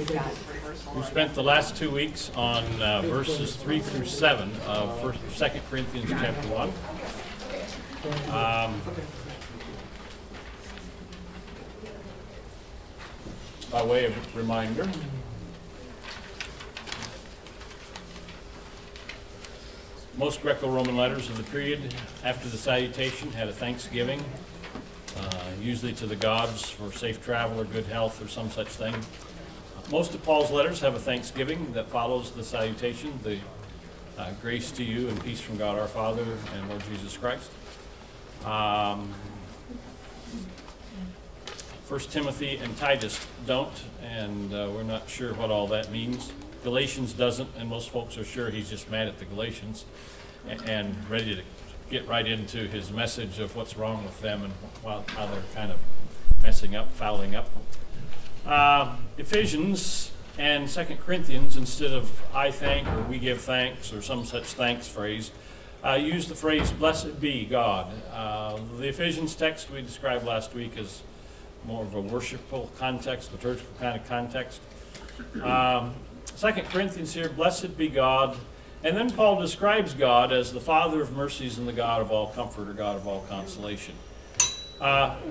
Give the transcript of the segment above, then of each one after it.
We spent the last 2 weeks on verses 3 through 7 of 2 Corinthians chapter 1. By way of reminder, most Greco-Roman letters of the period after the salutation had a thanksgiving, usually to the gods for safe travel or good health or some such thing. Most of Paul's letters have a thanksgiving that follows the salutation, the grace to you and peace from God our Father and Lord Jesus Christ. 1 Timothy and Titus don't, and we're not sure what all that means. Galatians doesn't, and most folks are sure he's just mad at the Galatians and ready to get right into his message of what's wrong with them and how they're kind of messing up, fouling up. Ephesians and 2 Corinthians, instead of I thank or we give thanks or some such thanks phrase, use the phrase blessed be God. The Ephesians text we described last week as more of a worshipful context, liturgical kind of context. 2 Corinthians here, blessed be God. And then Paul describes God as the Father of mercies and the God of all comfort or God of all consolation,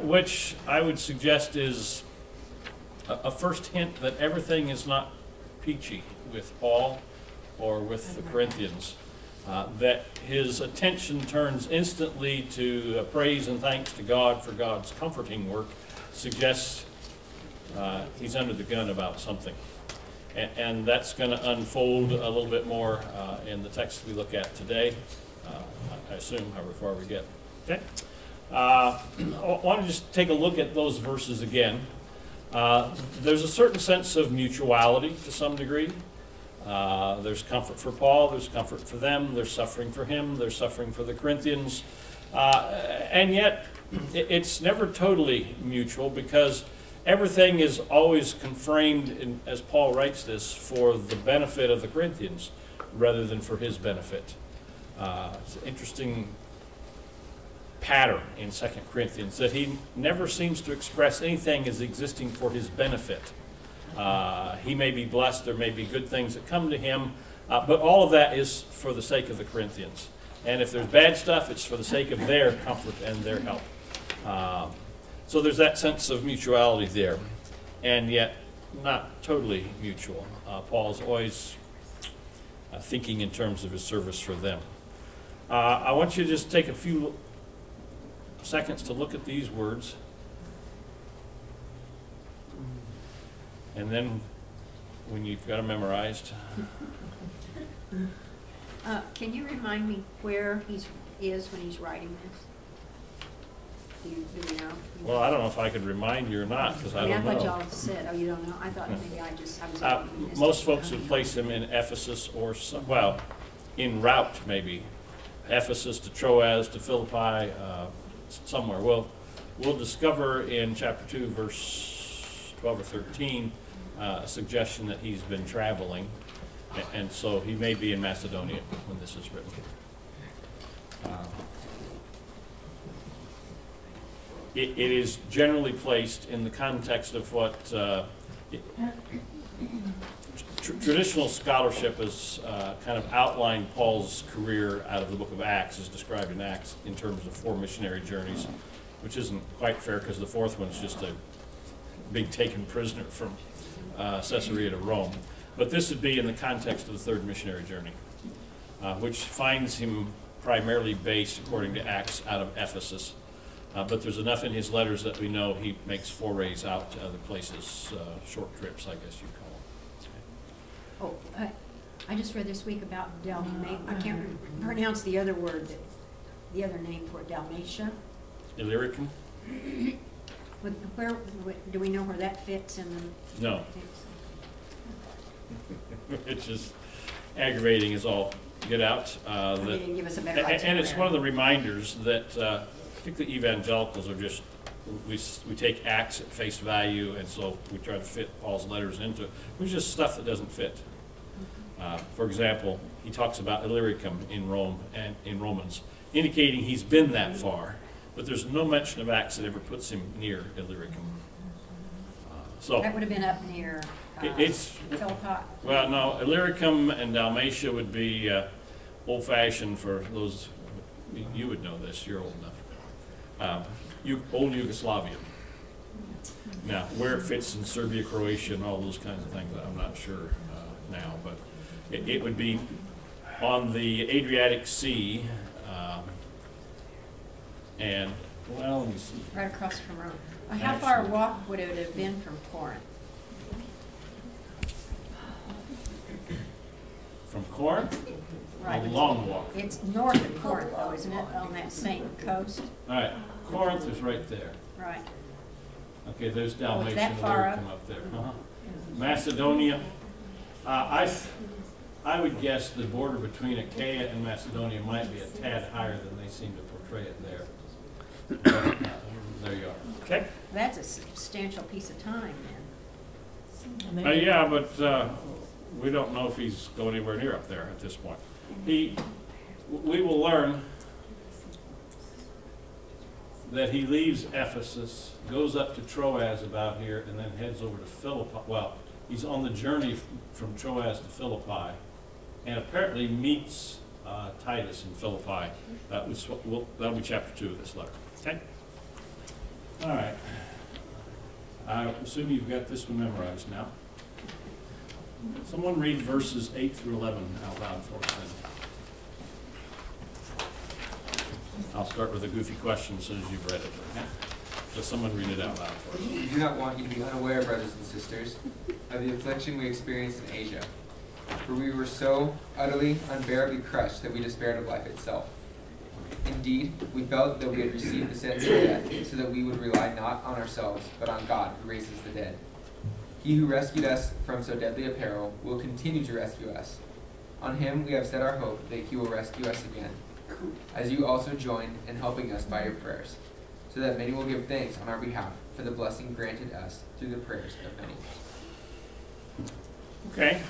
which I would suggest is a first hint that everything is not peachy with Paul or with the Corinthians, that his attention turns instantly to praise and thanks to God for God's comforting work suggests he's under the gun about something. And that's going to unfold a little bit more in the text we look at today, I assume, however far we get. Okay? I want to just take a look at those verses again. There's a certain sense of mutuality to some degree. There's comfort for Paul, there's comfort for them, there's suffering for him, there's suffering for the Corinthians. And yet, it's never totally mutual because everything is always conframed, as Paul writes this, for the benefit of the Corinthians rather than for his benefit. It's an interesting pattern in 2 Corinthians that he never seems to express anything as existing for his benefit. He may be blessed, there may be good things that come to him, but all of that is for the sake of the Corinthians. And if there's bad stuff, it's for the sake of their comfort and their help. So there's that sense of mutuality there, and yet not totally mutual. Paul's always thinking in terms of his service for them. I want you to just take a few seconds to look at these words, and then when you've got them memorized. Can you remind me where he is when he's writing this? Do you know? Well, I don't know if I could remind you or not, because I don't know. I thought y'all said, oh, you don't know? I thought maybe I was... most folks would place him in Ephesus or, well, en route maybe. Ephesus to Troas to Philippi, somewhere. Well, we'll discover in chapter 2, verse 12 or 13, a suggestion that he's been traveling, and so he may be in Macedonia when this is written. It is generally placed in the context of what traditional scholarship has kind of outlined Paul's career out of the book of Acts, as described in Acts, in terms of 4 missionary journeys, which isn't quite fair because the 4th one's just a big taken prisoner from Caesarea to Rome. But this would be in the context of the 3rd missionary journey, which finds him primarily based, according to Acts, out of Ephesus. But there's enough in his letters that we know he makes forays out to other places, short trips, I guess you'd call them. Oh, I just read this week about I can't pronounce the other word, the other name for it, Dalmatia. Illyricum? Where do we know where that fits in the... No. It's just aggravating as all get out. They didn't give us a better itinerary. And it's one of the reminders that particularly evangelicals are just, we take Acts at face value, and so we try to fit Paul's letters into it, which is just stuff that doesn't fit. For example, he talks about Illyricum in Rome and in Romans, indicating he's been that far, but there's no mention of Acts that ever puts him near Illyricum. So that would have been up near It's, Philippi. well, no, Illyricum and Dalmatia would be old-fashioned for those, you would know this, you're old enough. Old Yugoslavia. Now, where it fits in Serbia, Croatia, and all those kinds of things, I'm not sure now, but it would be on the Adriatic Sea, and, well, let me see. Right across from Rome. How far a walk would it have been from Corinth? From Corinth? Right. A long walk. It's north of Corinth, though, isn't it, on that same coast? All right, Corinth is right there. Right. Okay, there's Oh, Dalmatia it's that and far Illyricum up there. Macedonia, I would guess the border between Achaia and Macedonia might be a tad higher than they seem to portray it there. There you are. Okay. That's a substantial piece of time, then. Yeah, but we don't know if he's going anywhere near up there at this point. We will learn that he leaves Ephesus, goes up to Troas about here, and then heads over to Philippi. Well, he's on the journey from Troas to Philippi, and apparently meets Titus in Philippi. That'll be chapter 2 of this letter. Okay? All right. I assume you've got this one memorized now. Someone read verses 8 through 11 out loud for us then. I'll start with a goofy question as soon as you've read it. Okay? So someone read it out loud for us. We do not want you to be unaware, brothers and sisters, of the affliction we experienced in Asia. For we were so utterly, unbearably crushed that we despaired of life itself. Indeed, we felt that we had received the sentence of death, so that we would rely not on ourselves, but on God, who raises the dead. He who rescued us from so deadly a peril will continue to rescue us. On him we have set our hope that he will rescue us again, as you also joined in helping us by your prayers, so that many will give thanks on our behalf for the blessing granted us through the prayers of many. Okay.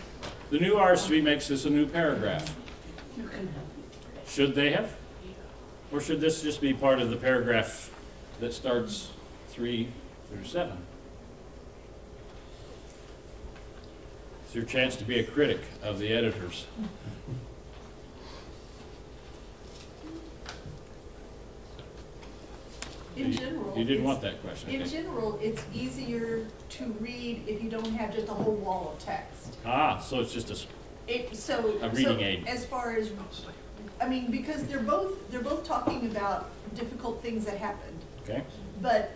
The new RSV makes this a new paragraph. Should they have? Or should this just be part of the paragraph that starts 3 through 7? It's your chance to be a critic of the editors. In general, You didn't want that question. in Okay. general, it's easier to read if you don't have just a whole wall of text. So it's just So reading aid. as far as, I mean, because they're both talking about difficult things that happened, okay. but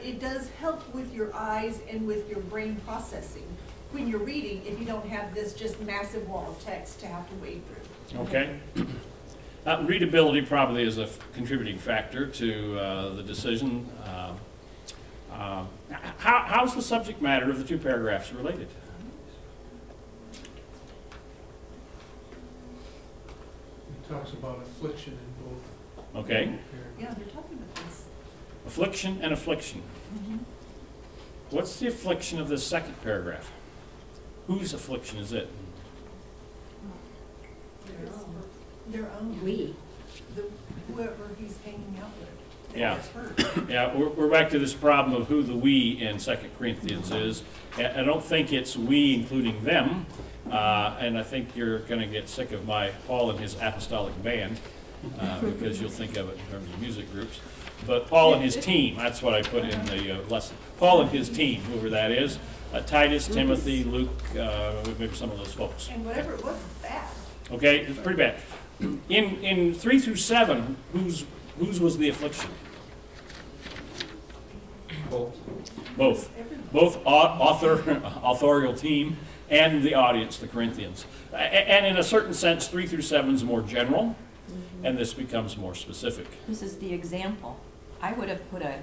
it does help with your eyes and with your brain processing when you're reading if you don't have this just massive wall of text to have to wade through. Okay. Readability probably is a contributing factor to the decision. How's the subject matter of the two paragraphs related? It talks about affliction in both. Okay. Yeah, they're talking about this. Affliction and affliction. What's the affliction of the second paragraph? Whose affliction is it? Their own. We. Whoever he's hanging out with. Yeah. That's her. Yeah, we're back to this problem of who the we in 2 Corinthians is. I don't think it's we including them, and I think you're going to get sick of my Paul and his apostolic band, because you'll think of it in terms of music groups. But Paul and his team, that's what I put in the lesson. Paul and his team, whoever that is, Titus, Timothy, Luke, maybe some of those folks. And whatever it was bad. Okay, it's pretty bad. In 3 through 7, whose was the affliction? Both authorial team and the audience, the Corinthians. And in a certain sense, 3 through 7 is more general, and this becomes more specific. This is the example. I would have put a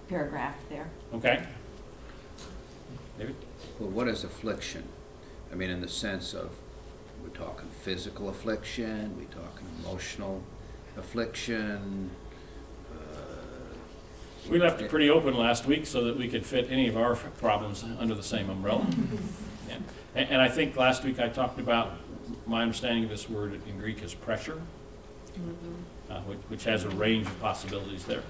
paragraph there. Okay? David? Well, what is affliction? I mean, in the sense of, we're talking physical affliction, we're talking emotional affliction. We left it pretty open last week so that we could fit any of our problems under the same umbrella. Yeah. And I think last week I talked about my understanding of this word in Greek is pressure, which has a range of possibilities there.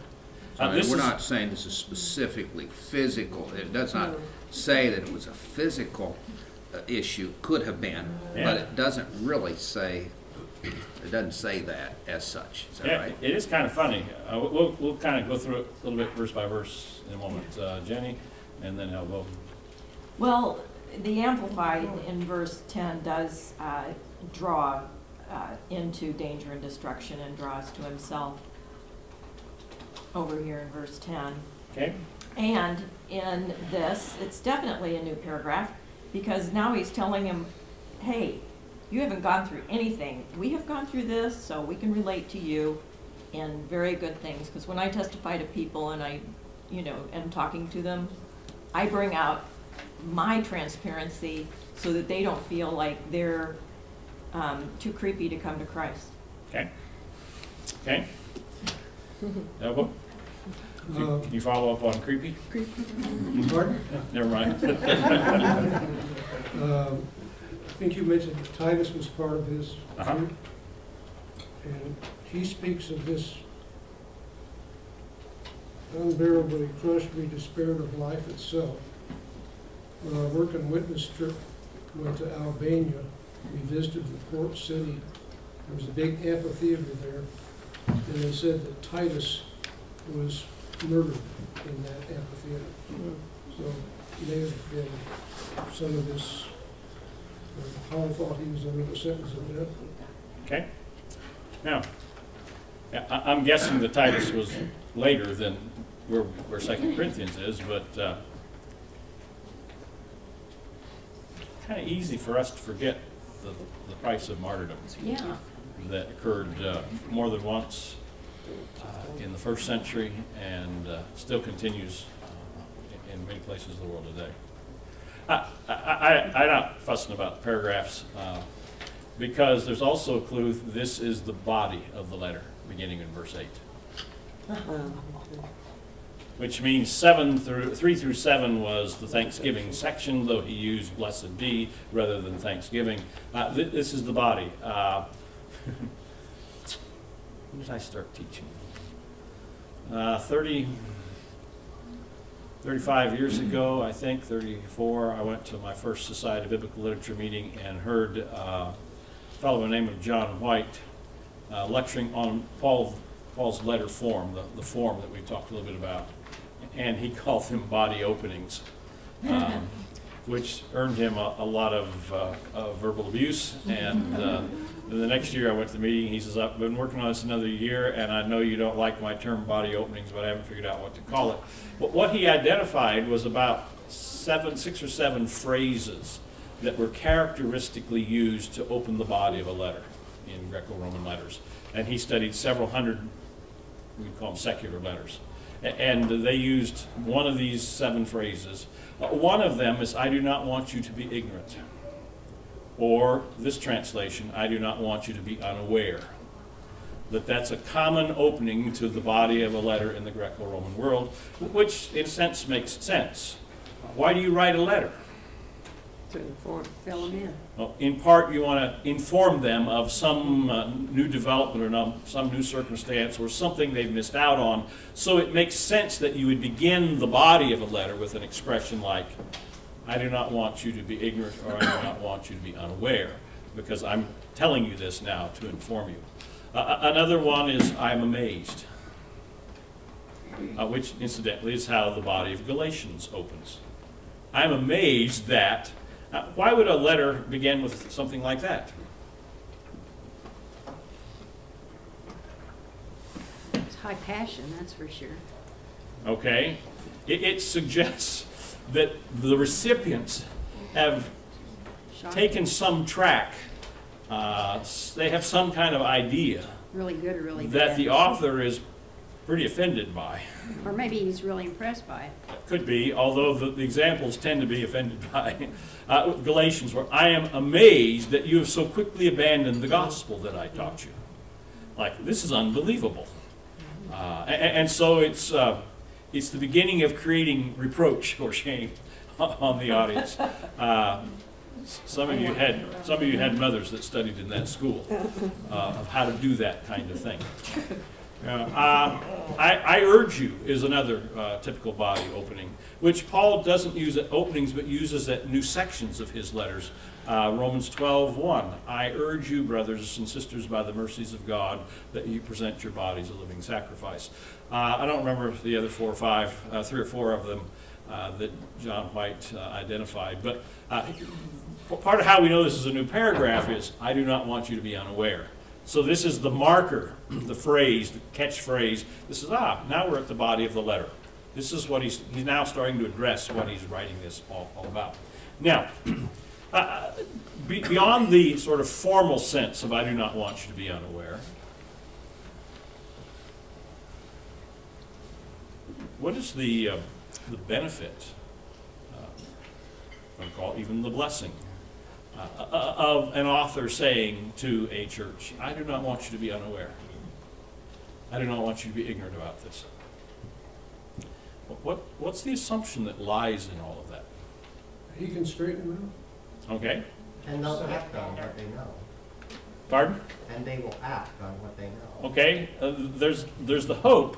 I mean, This we're is- not saying this is specifically physical. It does not say that it was a physical issue, could have been, Yeah. but it doesn't really say, it doesn't say that as such. Is that Yeah, right? it is kind of funny. We'll kind of go through it a little bit verse by verse in a moment. Jenny, and then I'll go. Well, the Amplified in verse 10 does draw into danger and destruction and draws to himself over here in verse 10. Okay? And in this, it's definitely a new paragraph because now he's telling him, hey, you haven't gone through anything. We have gone through this, so we can relate to you in very good things. Because when I testify to people and I, am talking to them, I bring out my transparency so that they don't feel like they're too creepy to come to Christ. Okay? Okay? Elbow? Can you follow up on creepy? Pardon? Never mind. I think you mentioned that Titus was part of his Uh-huh. group. And he speaks of this unbearably crushed, we despaired of life itself. On our work and witness trip, we went to Albania. We visited the port city. There was a big amphitheater there. And they said that Titus was murdered in that amphitheater. So may have been some of this, Paul thought he was under the sentence of death. Okay? Now, I'm guessing that Titus was later than where 2 Corinthians is, but kind of easy for us to forget the price of martyrdom Yeah. that occurred more than once in the first century and still continues in many places of the world today. I'm not fussing about paragraphs because there's also a clue. This is the body of the letter, beginning in verse 8, which means 3 through 7 was the Thanksgiving section, though he used "blessed be" rather than Thanksgiving. This is the body. When did I start teaching? 35 years ago, I think, 34, I went to my first Society of Biblical Literature meeting and heard a fellow by the name of John White lecturing on Paul's letter form, the form that we talked a little bit about. And he called them body openings, which earned him a lot of verbal abuse. And the next year I went to the meeting, he says, I've been working on this another year, and I know you don't like my term body openings, but I haven't figured out what to call it. But what he identified was about 6 or 7 phrases that were characteristically used to open the body of a letter in Greco-Roman letters. And he studied several hundred, we'd call them secular letters. And they used one of these 7 phrases. One of them is, I do not want you to be ignorant. Or this translation, I do not want you to be unaware. That's a common opening to the body of a letter in the Greco-Roman world, which in a sense makes sense. Why do you write a letter? To fill them in. Well, in part, you want to inform them of some new development or some new circumstance or something they've missed out on. So it makes sense that you would begin the body of a letter with an expression like, I do not want you to be ignorant, or I do not want you to be unaware, because I'm telling you this now to inform you. Another one is, I'm amazed, which incidentally is how the body of Galatians opens. I'm amazed that. Why would a letter begin with something like that? It's high passion, that's for sure. Okay? It suggests that the recipients have Shocking. taken some track. They have some kind of idea Really good or really that bad. the author is pretty offended by. Or maybe he's really impressed by it. Could be, although the examples tend to be offended by. Galatians, where I am amazed that you have so quickly abandoned the gospel that I taught you. Like, this is unbelievable. And so it's the beginning of creating reproach or shame on the audience. Some of you had mothers that studied in that school of how to do that kind of thing. I urge you is another typical body opening, which Paul doesn't use at openings but uses at new sections of his letters. Romans 12:1, I urge you, brothers and sisters, by the mercies of God, that you present your bodies a living sacrifice. I don't remember the other 4 or 5, 3 or 4 of them that John White identified, but part of how we know this is a new paragraph is, I do not want you to be unaware. So this is the marker, the phrase, the catchphrase. This is, now we're at the body of the letter. This is what he's now starting to address what he's writing this all about. Now, beyond the sort of formal sense of I do not want you to be unaware, what is the benefit, I call it even the blessing, of an author saying to a church, I do not want you to be unaware. I do not want you to be ignorant about this. What's the assumption that lies in all of that? He can straighten them Okay. And they'll act on what they know. Pardon? And they will act on what they know. Okay. There's the hope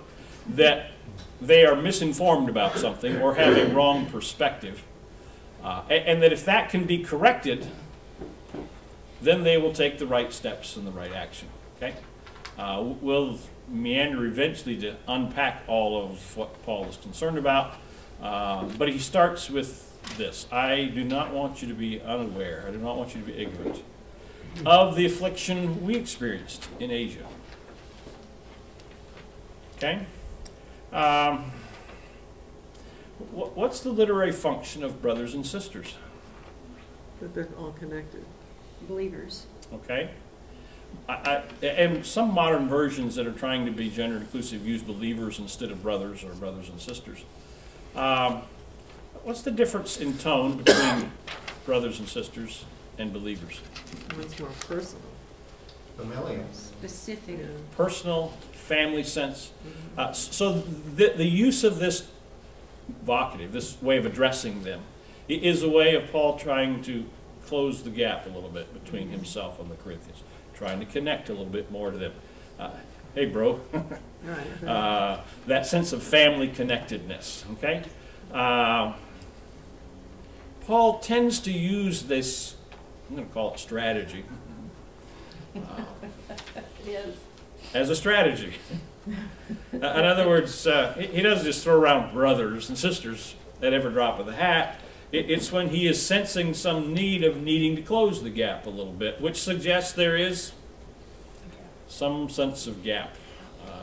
that they are misinformed about something or have a wrong perspective. And that if that can be corrected, then they will take the right steps and the right action. Okay? We'll meander eventually to unpack all of what Paul is concerned about, but he starts with this. I do not want you to be unaware. I do not want you to be ignorant of the affliction we experienced in Asia. Okay? What's the literary function of brothers and sisters? That they're all connected. Believers. Okay? And some modern versions that are trying to be gender inclusive use believers instead of brothers or brothers and sisters. What's the difference in tone between brothers and sisters and believers? One's more personal. Familiar. Specific. Yeah. Personal, family sense. So the use of this vocative, this way of addressing them, is a way of Paul trying to close the gap a little bit between himself and the Corinthians, trying to connect a little bit more to them. Hey, bro. Right. That sense of family connectedness, okay? Paul tends to use this, I'm going to call it strategy, as a strategy. In other words, he doesn't just throw around brothers and sisters at every drop of the hat. It's when he is sensing some need of needing to close the gap a little bit, which suggests there is some sense of gap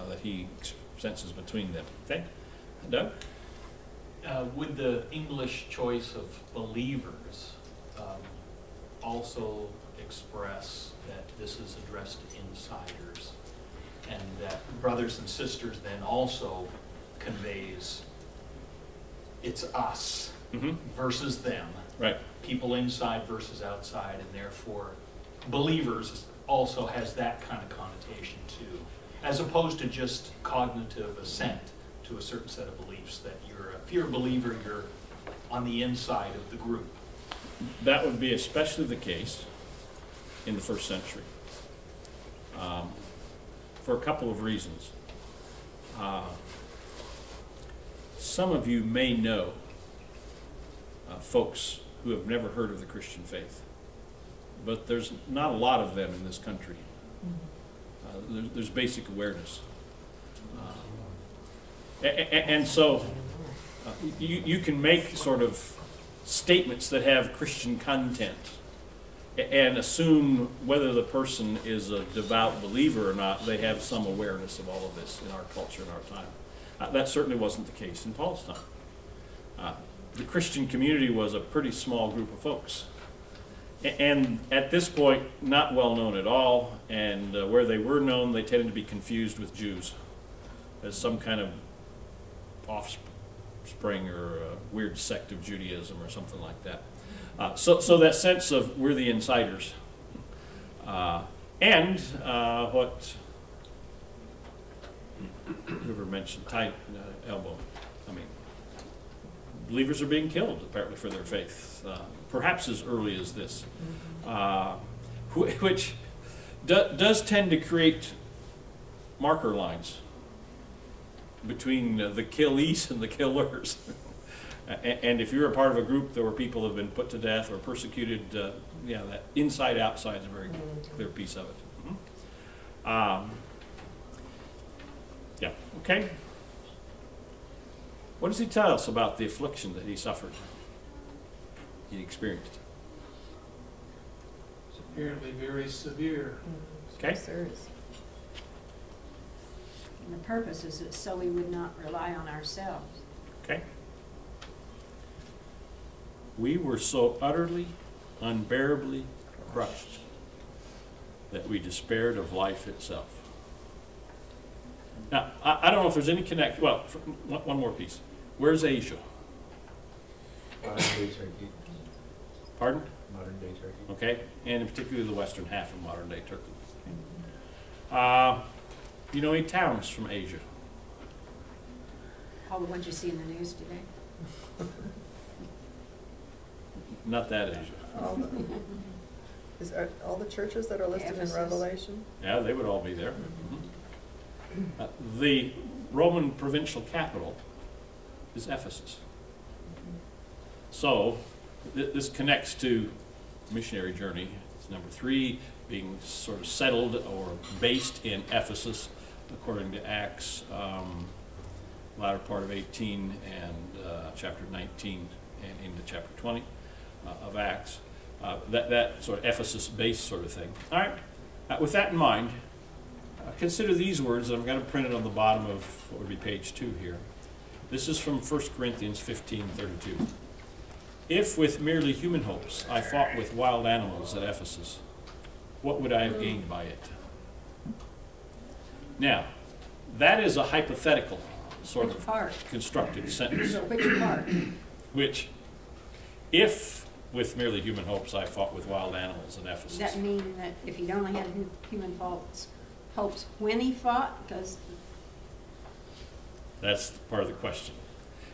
that he senses between them. Okay? Doug? Would the English choice of believers also express that this is addressed to insiders, and that brothers and sisters then also conveys it's us versus them, Right. people inside versus outside, and therefore believers also has that kind of connotation too, as opposed to just cognitive assent to a certain set of beliefs that if you're a believer, you're on the inside of the group. That would be especially the case in the first century, for a couple of reasons. Some of you may know folks who have never heard of the Christian faith, but there's not a lot of them in this country. There's basic awareness. And so you can make sort of statements that have Christian content and assume whether the person is a devout believer or not, they have some awareness of all of this in our culture and our time. That certainly wasn't the case in Paul's time. The Christian community was a pretty small group of folks. And at this point, not well known at all, and where they were known, they tended to be confused with Jews as some kind of offspring or a weird sect of Judaism or something like that. So that sense of we're the insiders. And what whoever mentioned tight elbow. I mean, believers are being killed apparently for their faith, perhaps as early as this, which does tend to create marker lines between the killees and the killers. And if you're a part of a group where people have been put to death or persecuted, yeah, that inside-outside is a very clear piece of it. Yeah, okay. What does he tell us about the affliction that he suffered, he experienced? It's apparently very severe. Okay. Serious. And the purpose is that so we would not rely on ourselves. Okay. We were so utterly, unbearably crushed that we despaired of life itself. Now, I don't know if there's any connection. Well, one more piece. Where's Asia? Modern day Turkey. Pardon? Modern day Turkey. Okay, and particularly the western half of modern day Turkey. You know any towns from Asia? All the ones you see in the news today. Not that Asia. Are all the churches that are listed Ephesus. in Revelation? Yeah, they would all be there. The Roman provincial capital is Ephesus. So this connects to missionary journey. It's number 3, being sort of settled or based in Ephesus, according to Acts, latter part of 18 and chapter 19 and into chapter 20 of Acts. That sort of Ephesus-based sort of thing. All right. With that in mind, consider these words that I've got them printed on the bottom of what would be page 2 here. This is from 1 Corinthians 15:32. If with merely human hopes I fought with wild animals at Ephesus, what would I have gained by it? Now, that is a hypothetical sort Which of part? constructed sentence, Which part? which, if with merely human hopes I fought with wild animals in Ephesus. Does that mean that if he'd only had human hopes when he fought? Because That's part of the question.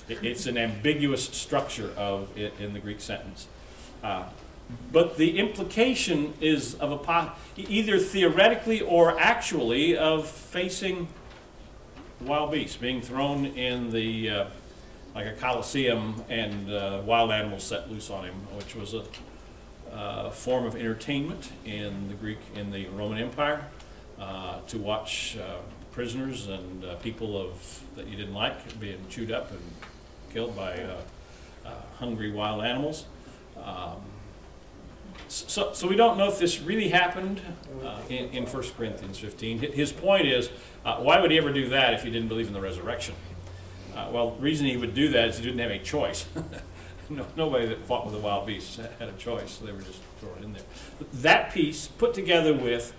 It's an ambiguous structure of it in the Greek sentence. But the implication is of either theoretically or actually of facing wild beasts, being thrown in the like a coliseum and wild animals set loose on him, which was a form of entertainment in the Roman Empire, to watch prisoners and people that you didn't like being chewed up and killed by hungry wild animals. So we don't know if this really happened in 1 Corinthians 15. His point is, why would he ever do that if he didn't believe in the resurrection? Well, the reason he would do that is he didn't have any choice. Nobody that fought with the wild beasts had a choice. They were just thrown in there. That piece put together with,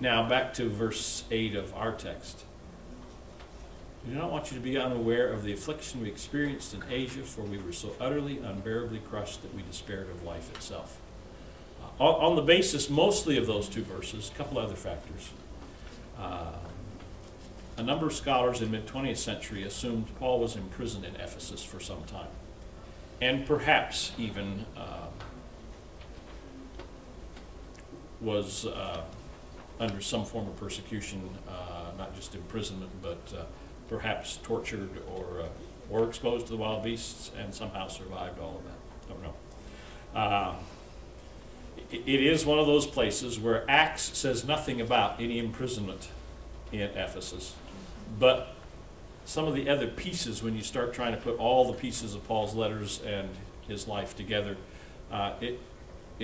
now back to verse 8 of our text. We do not want you to be unaware of the affliction we experienced in Asia, for we were so utterly, unbearably crushed that we despaired of life itself. On the basis mostly of those 2 verses, a couple other factors. A number of scholars in the mid-20th century assumed Paul was in prison in Ephesus for some time, and perhaps even was under some form of persecution, not just imprisonment, but perhaps tortured or exposed to the wild beasts, and somehow survived all of that. Don't know. It is one of those places where Acts says nothing about any imprisonment in Ephesus, but some of the other pieces, when you start trying to put all the pieces of Paul's letters and his life together, it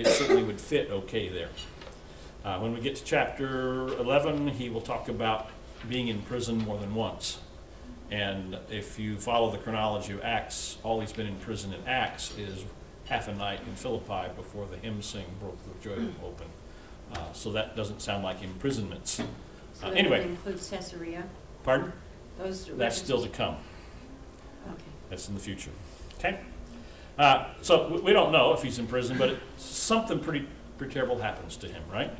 certainly would fit okay there. When we get to chapter 11, he will talk about being in prison more than once. And if you follow the chronology of Acts, all he's been in prison in Acts is half a night in Philippi before the hymn sing broke with joy open. So that doesn't sound like imprisonments. so that Anyway. would include Caesarea. Pardon? Those That's still to come. Okay. That's in the future. Okay? So we don't know if he's in prison, but something pretty terrible happens to him, right?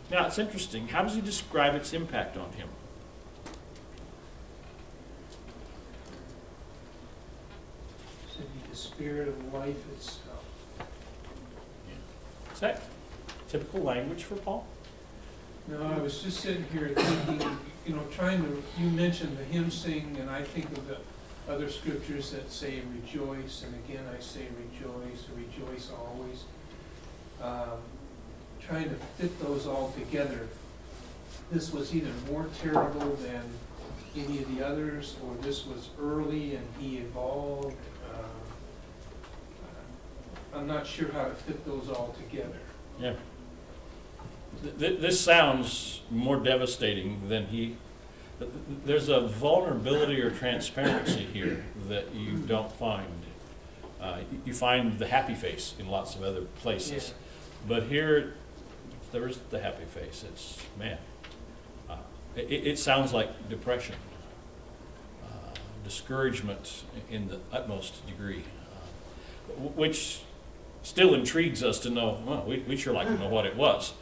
Now, it's interesting. How does he describe its impact on him? Said he despaired of life itself. Is that typical language for Paul? No, I was just sitting here thinking, you know, you mentioned the hymn sing, and I think of the other scriptures that say rejoice, and again I say rejoice always. Trying to fit those all together. This was either more terrible than any of the others, or this was early and he evolved. I'm not sure how to fit those all together. Yeah. This sounds more devastating than there's a vulnerability or transparency here that you don't find. You find the happy face in lots of other places. Yeah. But here, there is the happy face. It's, man, it sounds like depression, discouragement in the utmost degree, which still intrigues us to know, well, we sure like to know what it was.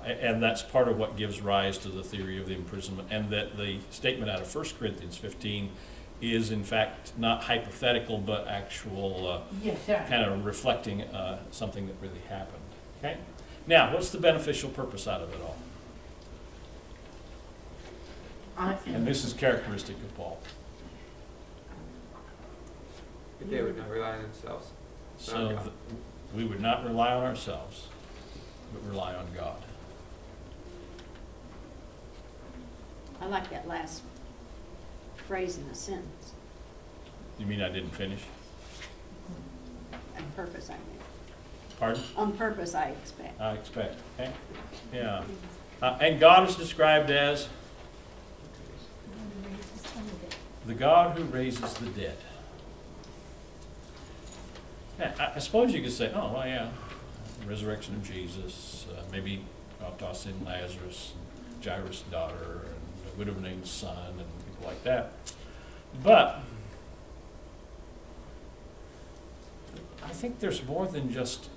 And that's part of what gives rise to the theory of the imprisonment, and that the statement out of 1 Corinthians 15 is in fact not hypothetical, but actual kind of reflecting something that really happened. Okay? Now, what's the beneficial purpose out of it all? And this is characteristic of Paul. If they would not rely on themselves. So we would not rely on ourselves, but rely on God. I like that last phrase in the sentence. You mean I didn't finish? On purpose, I mean. Pardon? On purpose, I expect. I expect, okay? Yeah. And God is described as the God who raises the dead. Yeah, I suppose you could say, oh, well, yeah, the resurrection of Jesus, maybe Autos in Lazarus, and Jairus' daughter, and the widow of Nain's son, and people like that. But I think there's more than just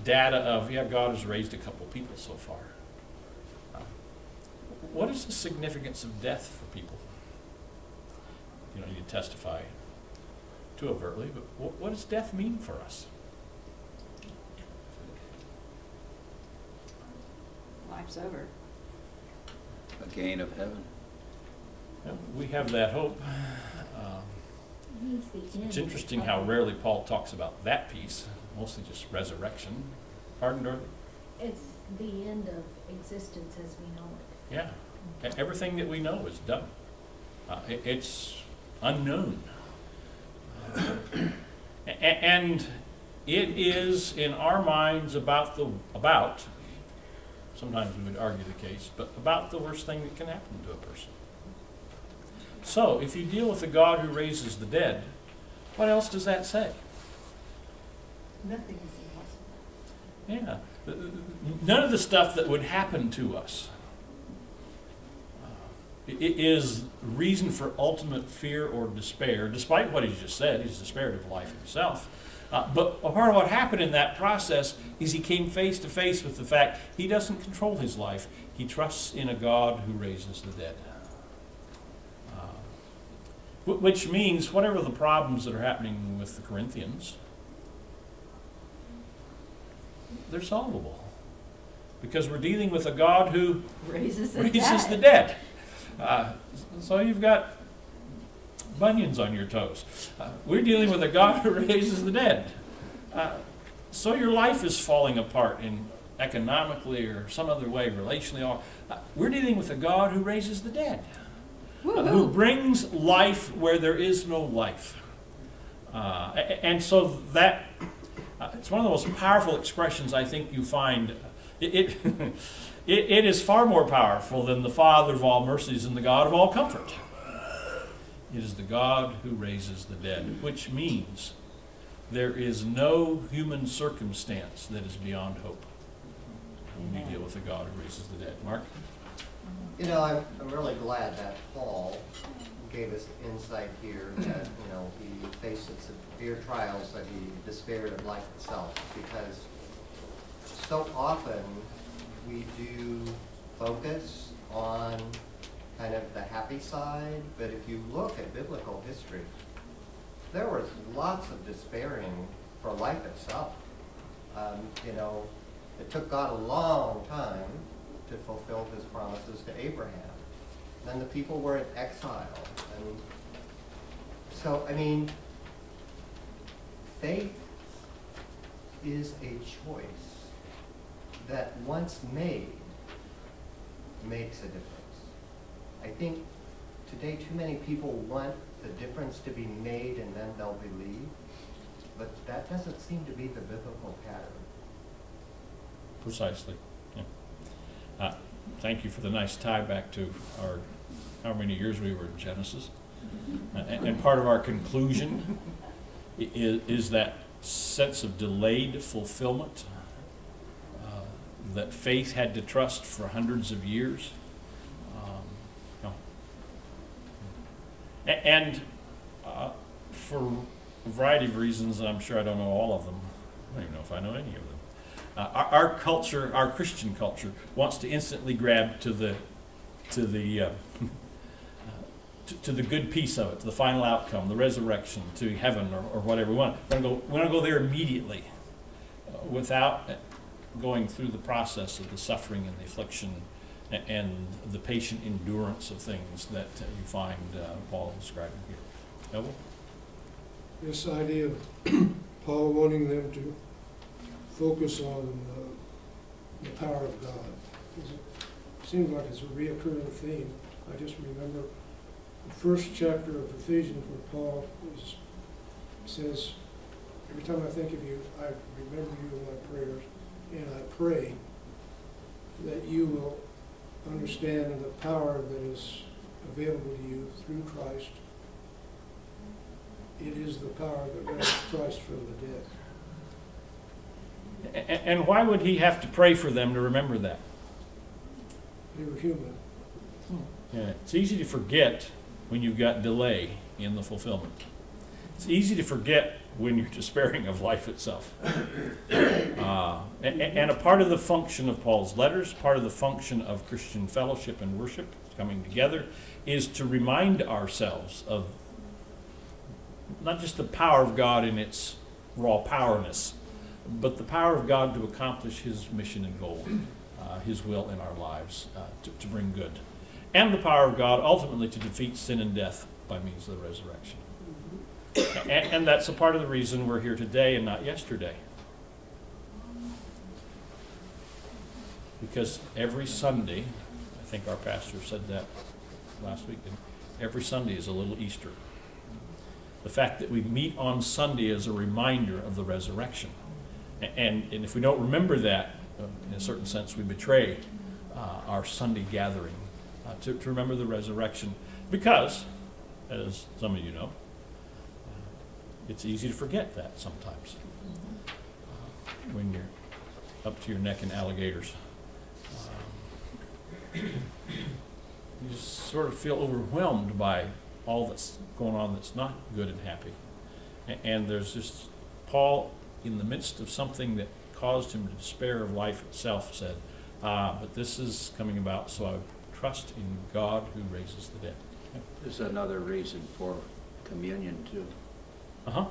data of, yeah, God has raised a couple people so far. What is the significance of death for people? You don't need to testify too overtly, but what does death mean for us? Life's over. A gain of heaven. We have that hope. It's interesting how rarely Paul talks about that piece, mostly just resurrection. Pardon, Dorothy? It's the end of existence as we know it. Yeah. Everything that we know is done. It's unknown. And it is in our minds sometimes we would argue the case, but about the worst thing that can happen to a person. So, if you deal with the God who raises the dead, what else does that say? Nothing is impossible. Yeah. None of the stuff that would happen to us is reason for ultimate fear or despair, despite what he's just said. He's despaired of life himself. But a part of what happened in that process is he came face to face with the fact he doesn't control his life. He trusts in a God who raises the dead. Which means whatever the problems that are happening with the Corinthians, they're solvable. Because we're dealing with a God who Raises the dead. So you've got bunions on your toes. We're dealing with a God who raises the dead. So your life is falling apart in economically or some other way, relationally. We're dealing with a God who raises the dead. Who brings life where there is no life. And so that, it's one of the most powerful expressions I think you find. It is far more powerful than the Father of all mercies and the God of all comfort. It is the God who raises the dead, which means there is no human circumstance that is beyond hope when we deal with a God who raises the dead. Mark? You know, I'm really glad that Paul gave us insight here that, you know, he faced severe trials, that he despaired of life itself, because so often we do focus on kind of the happy side, but if you look at biblical history, there was lots of despairing for life itself. You know, it took God a long time to fulfill his promises to Abraham. then the people were in exile. And so, I mean, faith is a choice that once made makes a difference. I think today too many people want the difference to be made and then they'll believe, but that doesn't seem to be the biblical pattern. Precisely. Yeah. Thank you for the nice tie back to our, how many years we were in Genesis. And part of our conclusion is that sense of delayed fulfillment that faith had to trust for hundreds of years. And for a variety of reasons, I'm sure I don't know all of them. I don't even know if I know any of them. Our culture, our Christian culture, wants to instantly grab to the good piece of it, to the final outcome, the resurrection, to heaven, or whatever we want. We want to go there immediately, without going through the process of the suffering and the affliction and the patient endurance of things that you find Paul describing here. Neville? This idea of Paul wanting them to focus on the power of God. It seems like it's a reoccurring theme. I just remember the first chapter of Ephesians where Paul says, every time I think of you, I remember you in my prayers, and I pray that you will understand the power that is available to you through Christ. It is the power that raised Christ from the dead. And why would he have to pray for them to remember that? They were human. Yeah, it's easy to forget when you've got delay in the fulfillment. It's easy to forget when you're despairing of life itself. And a part of the function of Paul's letters, part of the function of Christian fellowship and worship, coming together, is to remind ourselves of not just the power of God in its raw powerness, but the power of God to accomplish his mission and goal, his will in our lives, to bring good. And the power of God ultimately to defeat sin and death by means of the resurrection. And that's a part of the reason we're here today and not yesterday. Because every Sunday, I think our pastor said that last week, every Sunday is a little Easter. The fact that we meet on Sunday is a reminder of the resurrection. And if we don't remember that, in a certain sense, we betray our Sunday gathering to remember the resurrection. Because, as some of you know, it's easy to forget that sometimes when you're up to your neck in alligators. You just sort of feel overwhelmed by all that's going on that's not good and happy. And there's just Paul, in the midst of something that caused him to despair of life itself, said, but this is coming about, so I trust in God who raises the dead. Yeah. There's another reason for communion too. Uh-huh.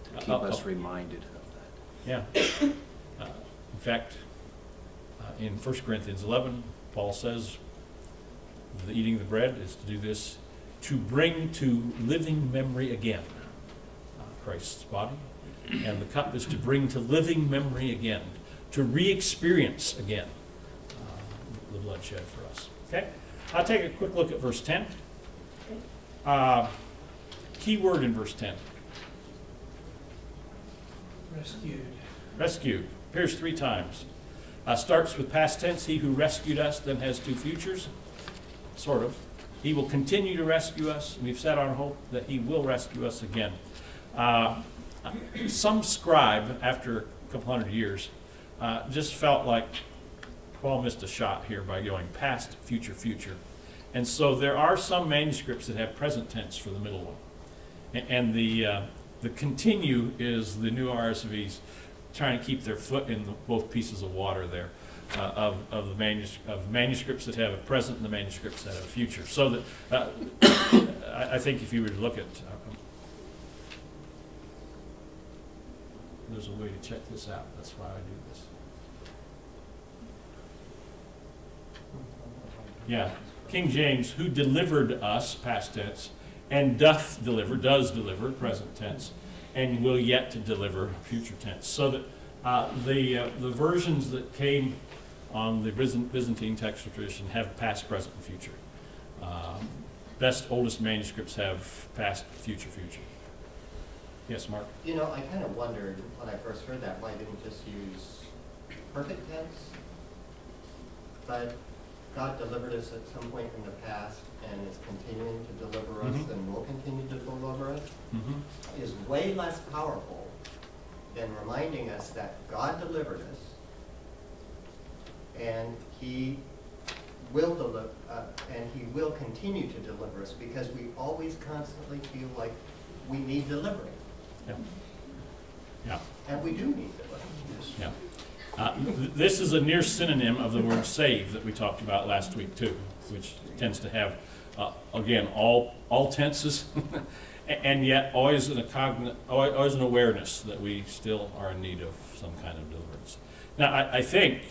To keep us reminded of that. Yeah. In fact, in 1 Corinthians 11, Paul says the eating of the bread is to do this to bring to living memory again Christ's body, and the cup is to bring to living memory again, to re-experience again the bloodshed for us. Okay? I'll take a quick look at verse 10. Key word in verse 10. Rescued. Rescued. Appears 3 times. Starts with past tense, he who rescued us, then has 2 futures. Sort of. He will continue to rescue us. We've set our hope that he will rescue us again. Some scribe, after a couple hundred years, just felt like Paul missed a shot here by going past, future, future. And so there are some manuscripts that have present tense for the middle one. And the continue is the new RSVs trying to keep their foot in both pieces of water there of manuscripts that have a present and the manuscripts that have a future. So that I think if you were to look at there's a way to check this out. That's why I do this. Yeah, King James, who delivered us, past tense, and doth deliver, does deliver, present tense, and will yet to deliver, future tense. So that the versions that came on the Byzantine textual tradition have past, present, and future. Best, oldest manuscripts have past, future, future. Yes, Mark? You know, I kind of wondered when I first heard that, why I didn't just use perfect tense? But God delivered us at some point in the past and is continuing to deliver us and will continue to deliver us, is way less powerful than reminding us that God delivered us and He will deliver, and He will continue to deliver us, because we always constantly feel like we need delivering. Yeah. Yeah. And we do need delivering. Yeah. This is a near synonym of the word save that we talked about last week too, which tends to have, again, all tenses, and yet always always an awareness that we still are in need of some kind of deliverance. Now, I think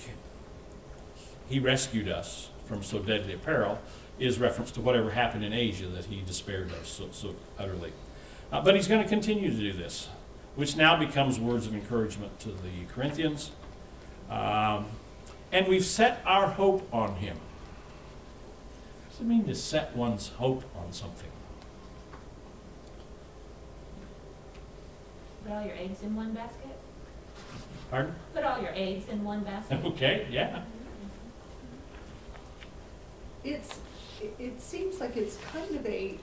He rescued us from so deadly a peril is reference to whatever happened in Asia that He despaired of so utterly. But He's going to continue to do this, which now becomes words of encouragement to the Corinthians. And we've set our hope on Him. What does it mean to set one's hope on something? Put all your eggs in one basket? Pardon? Put all your eggs in one basket? Okay, yeah. It seems like it's kind of a,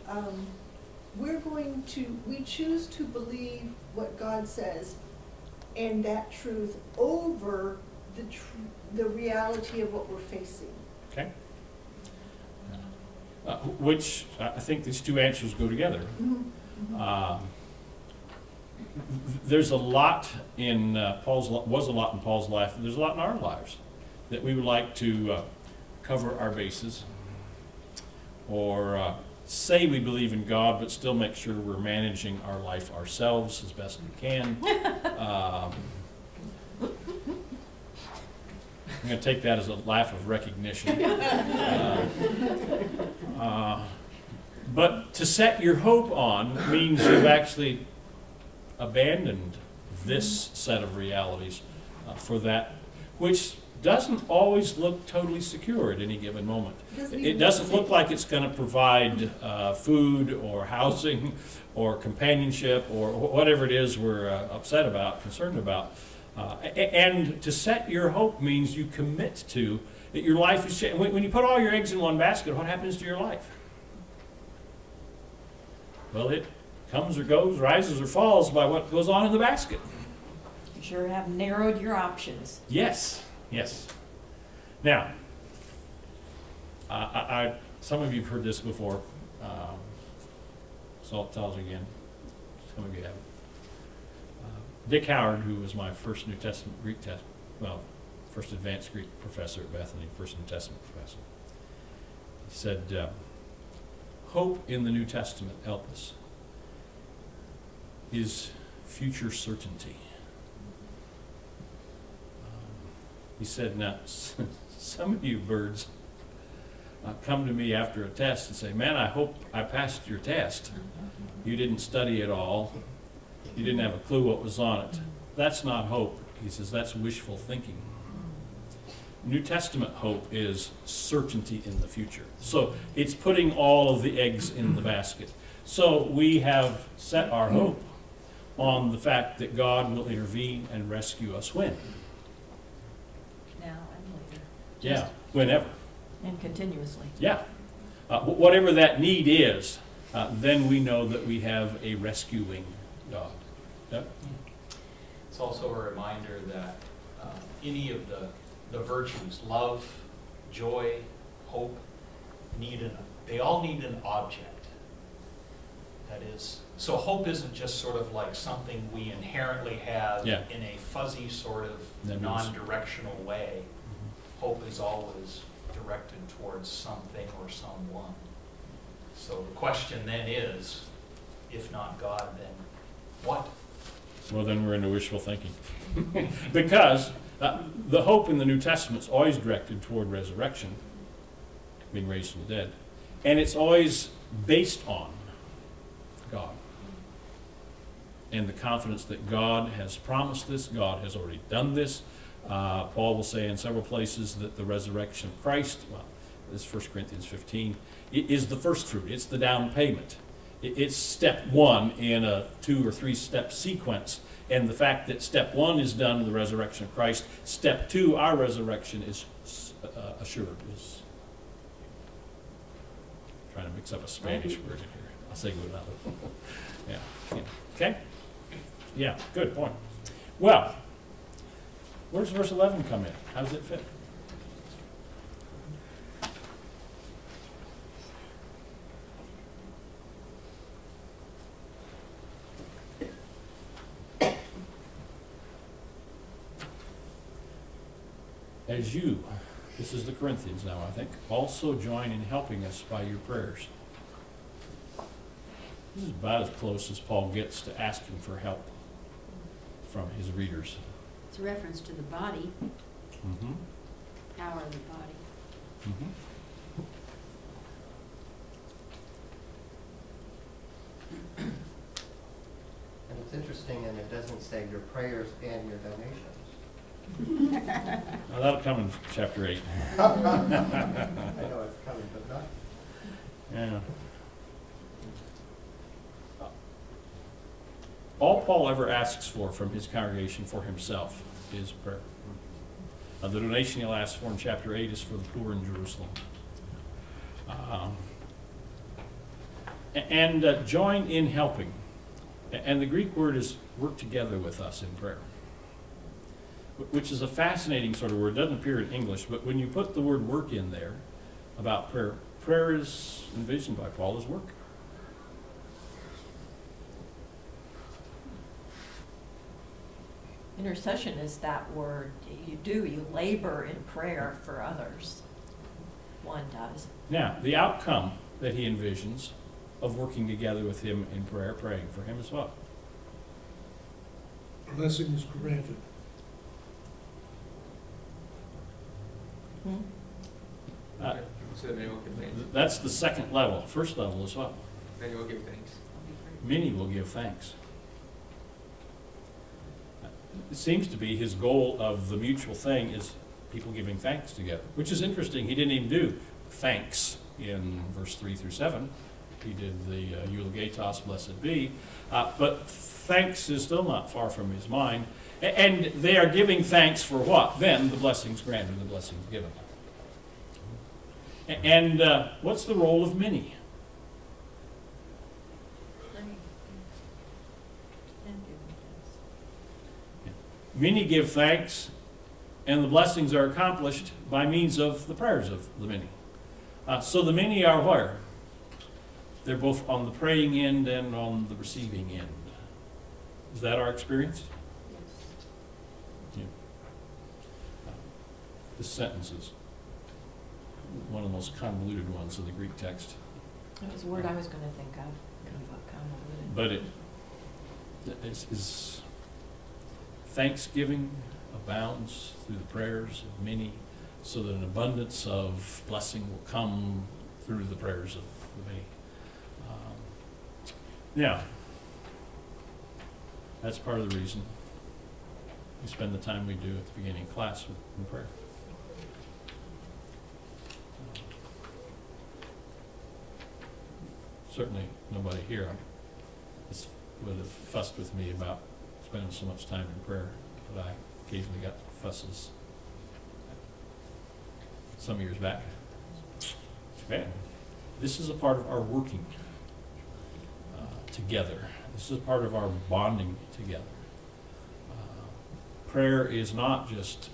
we choose to believe what God says and that truth over the reality of what we're facing. Okay. Which I think these two answers go together. There's a lot in was a lot in Paul's life. There's a lot in our lives that we would like to cover our bases, or say we believe in God, but still make sure we're managing our life ourselves as best we can. I'm going to take that as a laugh of recognition. But to set your hope on means you've actually abandoned this set of realities for that, which doesn't always look totally secure at any given moment. It doesn't look like it's going to provide food or housing or companionship or whatever it is we're upset about, concerned about. And to set your hope means you commit to that your life is changed. When you put all your eggs in one basket, what happens to your life? Well, it comes or goes, rises or falls by what goes on in the basket. You sure have narrowed your options. Yes, yes. Now, some of you have heard this before, so I'll tell it again. Some of you haven't. Dick Howard, who was my first New Testament Greek first advanced Greek professor at Bethany, first New Testament professor, he said, hope in the New Testament, help us, is future certainty. He said, now, some of you birds come to me after a test and say, man, I hope I passed your test. You didn't study at all. You didn't have a clue what was on it. That's not hope. He says that's wishful thinking. New Testament hope is certainty in the future. So it's putting all of the eggs in the basket. So we have set our hope on the fact that God will intervene and rescue us when? Now and later. Yeah, whenever. And continuously. Yeah. Whatever that need is, then we know that we have a rescuing God. Yep. It's also a reminder that any of the virtues, love, joy, hope, they all need an object. That is, so hope isn't just sort of like something we inherently have in a fuzzy sort of non-directional way. Hope is always directed towards something or someone. So the question then is, if not God, then what? Well, then we're into wishful thinking. Because the hope in the New Testament is always directed toward resurrection. being raised from the dead. And it's always based on God. And the confidence that God has promised this, God has already done this. Paul will say in several places that the resurrection of Christ, well, this is 1 Corinthians 15, it is the first fruit. It's the down payment. It's step one in a 2 or 3 step sequence. And the fact that step one is done in the resurrection of Christ, step 2, our resurrection, is assured. Is trying to mix up a Spanish word in here. I'll say good enough. Yeah. Okay? Yeah, good point. Well, where does verse 11 come in? How does it fit? As you, this is the Corinthians now, I think, also join in helping us by your prayers. This is about as close as Paul gets to asking for help from his readers. It's a reference to the body, Mm-hmm. power of the body. Mm-hmm. And it's interesting, and it doesn't say your prayers and your donations. Now that'll come in chapter 8. I know it's coming, but not. Yeah. All Paul ever asks for from his congregation for himself is prayer. The donation he'll ask for in chapter 8 is for the poor in Jerusalem. And join in helping. And the Greek word is work together with us in prayer, which is a fascinating sort of word. It doesn't appear in English, but when you put the word work in there about prayer, prayer is envisioned by Paul as work. Intercession is that word. You labor in prayer for others. One does. Now, the outcome that he envisions of working together with him in prayer, praying for him as well. Blessing is granted. So many will give thanks. That's the second level. First level is what? Many will give thanks. Many will give thanks. It seems to be his goal of the mutual thing is people giving thanks together, which is interesting. He didn't even do thanks in verse 3 through 7. He did the eulogatos, blessed be, but thanks is still not far from his mind. And they are giving thanks for what? Then the blessings granted and the blessings given. And what's the role of many? Many give thanks, and the blessings are accomplished by means of the prayers of the many. So the many are where? They're both on the praying end and on the receiving end. Is that our experience? Yeah. This sentence is one of the most convoluted ones of the Greek text. That was a word I was going to think of. Convoluted. But it is thanksgiving abounds through the prayers of many, so that an abundance of blessing will come through the prayers of the many. Yeah, that's part of the reason we spend the time we do at the beginning of class in prayer. Certainly nobody here would have fussed with me about spending so much time in prayer, but I occasionally got fusses some years back. Too bad. This is a part of our working together. This is a part of our bonding together. Prayer is not just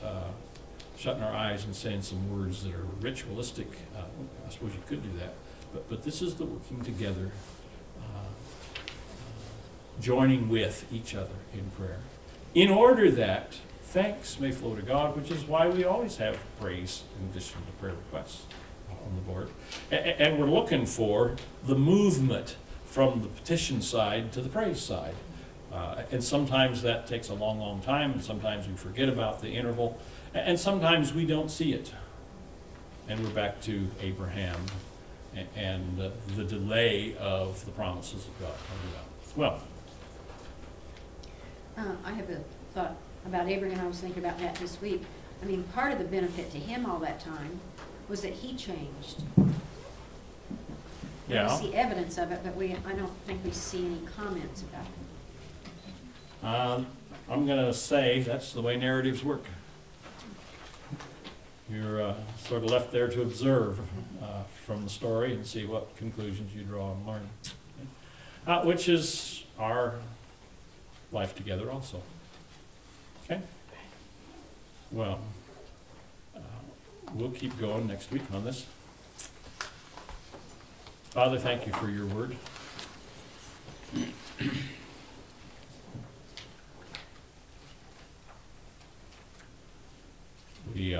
shutting our eyes and saying some words that are ritualistic. I suppose you could do that, but this is the working together, joining with each other in prayer, in order that thanks may flow to God, which is why we always have praise in addition to prayer requests on the board. And we're looking for the movement from the petition side to the praise side. And sometimes that takes a long, long time, and sometimes we forget about the interval, and sometimes we don't see it. and we're back to Abraham and the delay of the promises of God. Well, I have a thought about Abraham. I was thinking about that this week. I mean, part of the benefit to him all that time was that he changed. yeah. We see evidence of it, but I don't think we see any comments about it. I'm going to say that's the way narratives work. You're sort of left there to observe from the story and see what conclusions you draw and learn, which is our life together also. Okay? Well, we'll keep going next week on this. Father, thank you for your word. We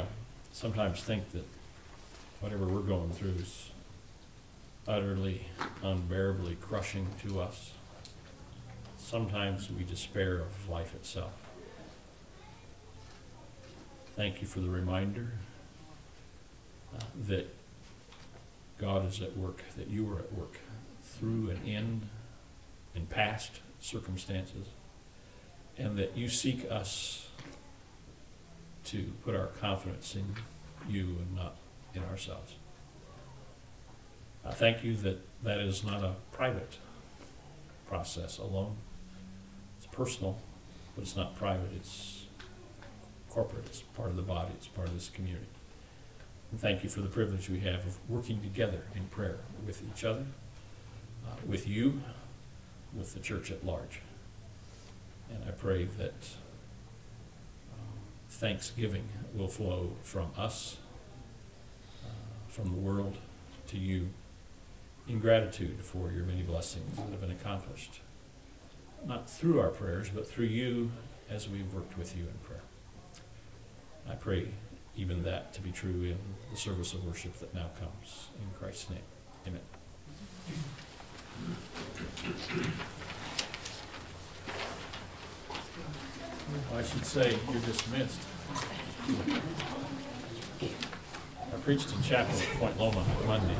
sometimes think that whatever we're going through is utterly, unbearably crushing to us. Sometimes we despair of life itself. Thank you for the reminder that God is at work, that you are at work through and in past circumstances, and that you seek us to put our confidence in you and not in ourselves. I thank you that that is not a private process alone. It's personal, but it's not private. It's corporate. It's part of the body. It's part of this community. And thank you for the privilege we have of working together in prayer with each other, with you, with the church at large. And I pray that thanksgiving will flow from us, from the world to you, in gratitude for your many blessings that have been accomplished, not through our prayers, but through you as we've worked with you in prayer. I pray even that to be true in the service of worship that now comes. In Christ's name, amen. Well, I should say you're dismissed. I preached in chapel at Point Loma Monday,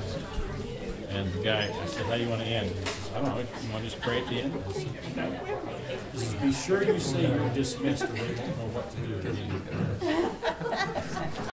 and the guy, I said, how do you want to end? He says, I don't know, you want to just pray at the end? I said, no. He says, be sure you say you're dismissed, or they won't know what to do.